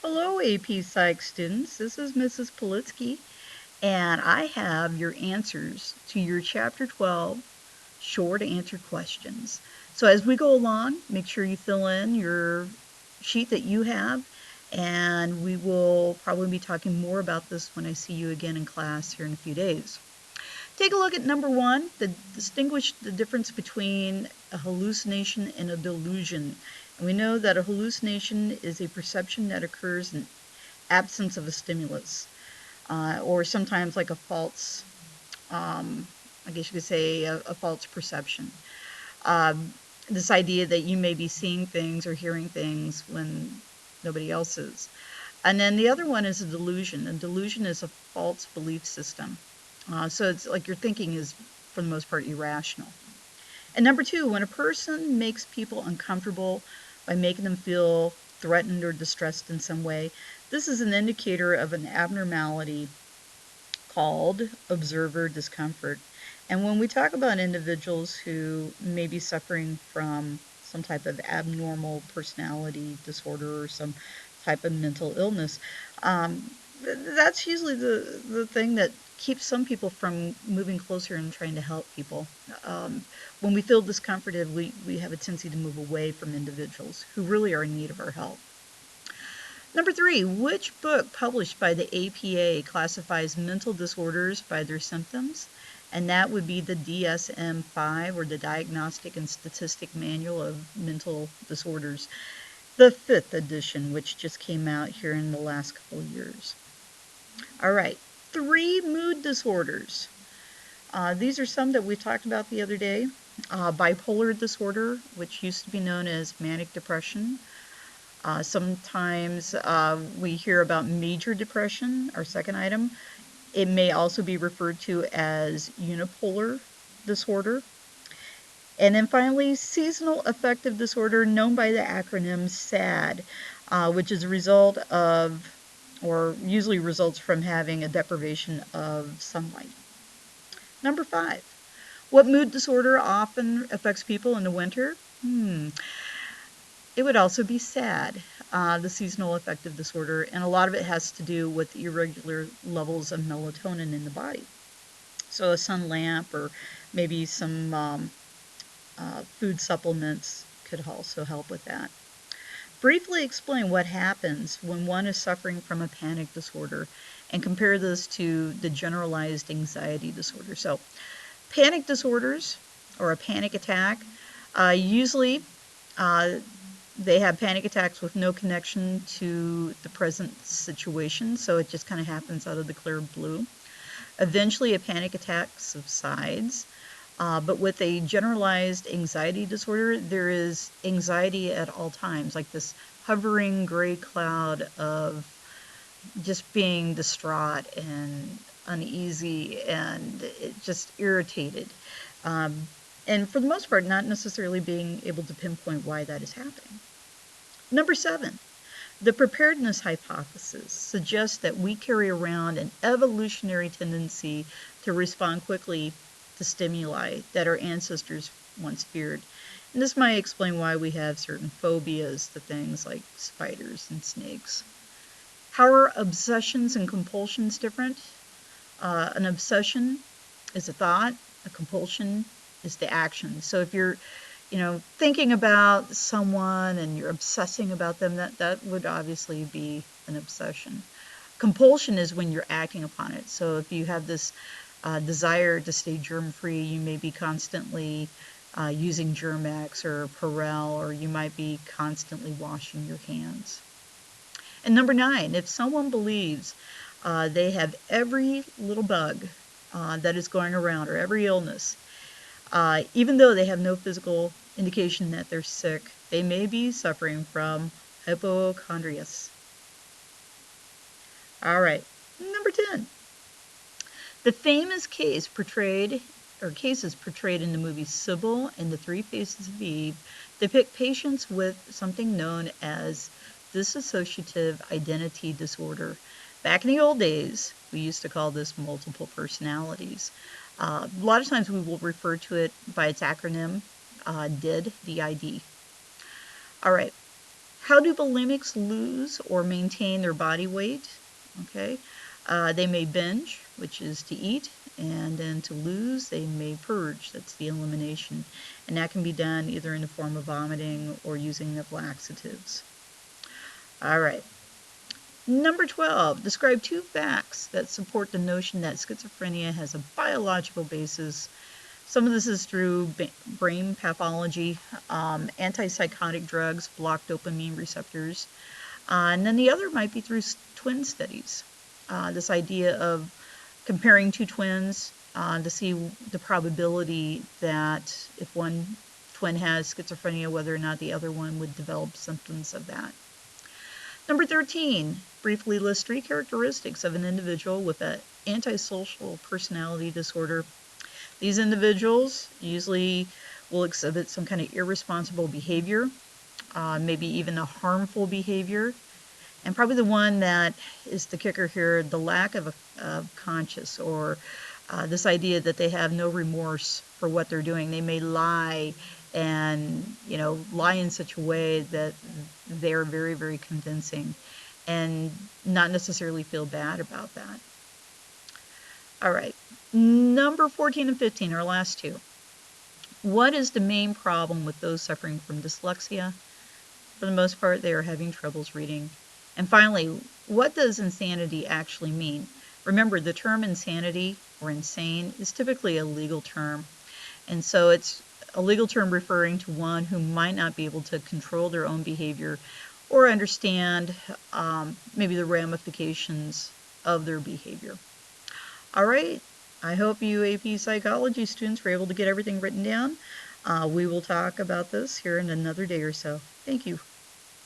Hello, AP Psych students. This is Mrs. Politsky, and I have your answers to your Chapter 12 short answer questions. So, as we go along, make sure you fill in your sheet that you have, and we will probably be talking more about this when I see you again in class here in a few days. Take a look at number one, distinguish the difference between a hallucination and a delusion. And we know that a hallucination is a perception that occurs in absence of a stimulus, or sometimes like a false, I guess you could say, a false perception. Um, this idea that you may be seeing things or hearing things when nobody else is. And then the other one is a delusion. A delusion is a false belief system. So it's like your thinking is, for the most part, irrational. And number two, when a person makes people uncomfortable by making them feel threatened or distressed in some way, this is an indicator of an abnormality called observer discomfort. And when we talk about individuals who may be suffering from some type of abnormal personality disorder or some type of mental illness, that's usually the thing that keeps some people from moving closer and trying to help people. Um, when we feel discomforted, we have a tendency to move away from individuals who really are in need of our help. Number three, which book published by the APA classifies mental disorders by their symptoms? And that would be the DSM-5, or the Diagnostic and Statistic Manual of Mental Disorders, the fifth edition, which just came out here in the last couple of years. All right, three mood disorders. These are some that we talked about the other day. Bipolar disorder, which used to be known as manic depression. Sometimes we hear about major depression, our second item. It may also be referred to as unipolar disorder. And then finally, seasonal affective disorder, known by the acronym SAD, which is a result of, or usually results from having a deprivation of sunlight. Number five, what mood disorder often affects people in the winter? It would also be SAD, the seasonal affective disorder, and a lot of it has to do with irregular levels of melatonin in the body. So a sun lamp or maybe some food supplements could also help with that. Briefly explain what happens when one is suffering from a panic disorder and compare this to the generalized anxiety disorder. So panic disorders, or a panic attack, usually uh, they have panic attacks with no connection to the present situation, so it just kind of happens out of the clear blue. Eventually, a panic attack subsides, but with a generalized anxiety disorder, there is anxiety at all times, like this hovering gray cloud of just being distraught and uneasy and just irritated. Um, and for the most part, not necessarily being able to pinpoint why that is happening. Number seven, the preparedness hypothesis suggests that we carry around an evolutionary tendency to respond quickly to stimuli that our ancestors once feared. And this might explain why we have certain phobias to things like spiders and snakes. How are obsessions and compulsions different? An obsession is a thought, a compulsion is the action. So if you're thinking about someone and you're obsessing about them, that would obviously be an obsession. Compulsion is when you're acting upon it. So if you have this desire to stay germ-free, you may be constantly using Germ-X or Purell, or you might be constantly washing your hands. And number nine, if someone believes they have every little bug that is going around, or every illness, even though they have no physical indication that they're sick, they may be suffering from hypochondriasis. All right, number 10. The famous cases portrayed in the movie Sybil and the Three Faces of Eve depict patients with something known as dissociative identity disorder. Back in the old days, we used to call this multiple personalities. A lot of times we will refer to it by its acronym, DID, DID. All right. How do bulimics lose or maintain their body weight? Okay, they may binge, which is to eat, and then to lose, they may purge, that's the elimination. And that can be done either in the form of vomiting or using of laxatives. All right. Number 12, describe 2 facts that support the notion that schizophrenia has a biological basis. Some of this is through brain pathology. Antipsychotic drugs block dopamine receptors. And then the other might be through twin studies. This idea of comparing 2 twins to see the probability that if one twin has schizophrenia, whether or not the other one would develop symptoms of that. Number 13, briefly list 3 characteristics of an individual with an antisocial personality disorder. These individuals usually will exhibit some kind of irresponsible behavior, maybe even a harmful behavior. And probably the one that is the kicker here, the lack of conscience, or this idea that they have no remorse for what they're doing. They may lie and, lie in such a way that they're very, very convincing and not necessarily feel bad about that. All right, number 14 and 15, our last 2. What is the main problem with those suffering from dyslexia? For the most part, they are having troubles reading. And finally, what does insanity actually mean? Remember, the term insanity or insane is typically a legal term. And so it's a legal term referring to one who might not be able to control their own behavior or understand maybe the ramifications of their behavior. All right, I hope you AP Psychology students were able to get everything written down. We will talk about this here in another day or so. Thank you.